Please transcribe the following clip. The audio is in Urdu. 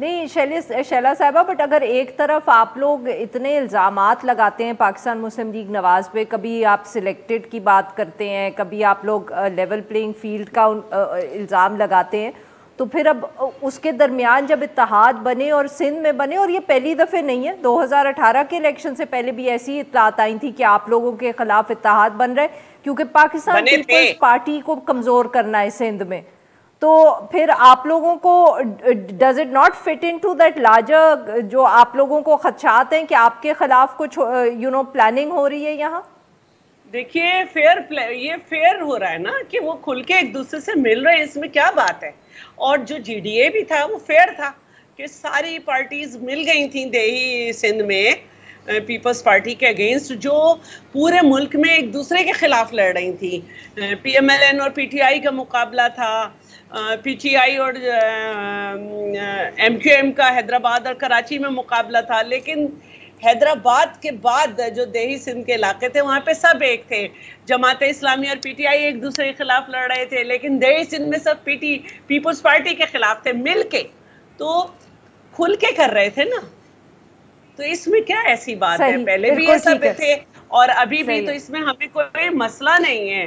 نہیں شیلا صاحبہ، بٹ اگر ایک طرف آپ لوگ اتنے الزامات لگاتے ہیں پاکستان مسلم لیگ نواز پہ، کبھی آپ سلیکٹڈ کی بات کرتے ہیں، کبھی آپ لوگ لیول پلینگ فیلڈ کا الزام لگاتے ہیں، تو پھر اب اس کے درمیان جب اتحاد بنے اور سندھ میں بنے، اور یہ پہلی دفعہ نہیں ہے، 2018 کے الیکشن سے پہلے بھی ایسی اطلاعات آئی تھی کہ آپ لوگوں کے خلاف اتحاد بن رہے کیونکہ پاکستان پیپلز پارٹی کو کمزور کرنا ہے سندھ میں، تو پھر آپ لوگوں کو does it not fit in to that larger, جو آپ لوگوں کو خدشات ہیں کہ آپ کے خلاف کچھ پلاننگ ہو رہی ہے یہاں؟ دیکھیے یہ فیئر ہو رہا ہے نا کہ وہ کھل کے ایک دوسرے سے مل رہے ہیں، اس میں کیا بات ہے؟ اور جو جی ڈی اے بھی تھا وہ فیئر تھا کہ ساری پارٹیز مل گئی تھیں دیہی سندھ میں پیپلز پارٹی کے اگینسٹ، جو پورے ملک میں ایک دوسرے کے خلاف لڑ رہی تھیں۔ پی ایم ایل این اور پی ٹی آئی کا مقابلہ تھا، پی ٹی آئی اور ایم کیو ایم کا حیدرآباد اور کراچی میں مقابلہ تھا، لیکن حیدرآباد کے بعد جو دیہی سندھ کے علاقے تھے وہاں پہ سب ایک تھے، جماعت اسلامی اور پی ٹی آئی ایک دوسرے کے خلاف لڑ رہے تھے، لیکن دیہی سندھ میں سب پیپلز پارٹی کے خلاف تھے مل کے، تو کھل کے کر رہے تھے نا، تو اس میں کیا ایسی بات ہے؟ پہلے بھی یہ سب تھے اور ابھی بھی، تو اس میں ہمیں کوئی مسئلہ نہیں ہے۔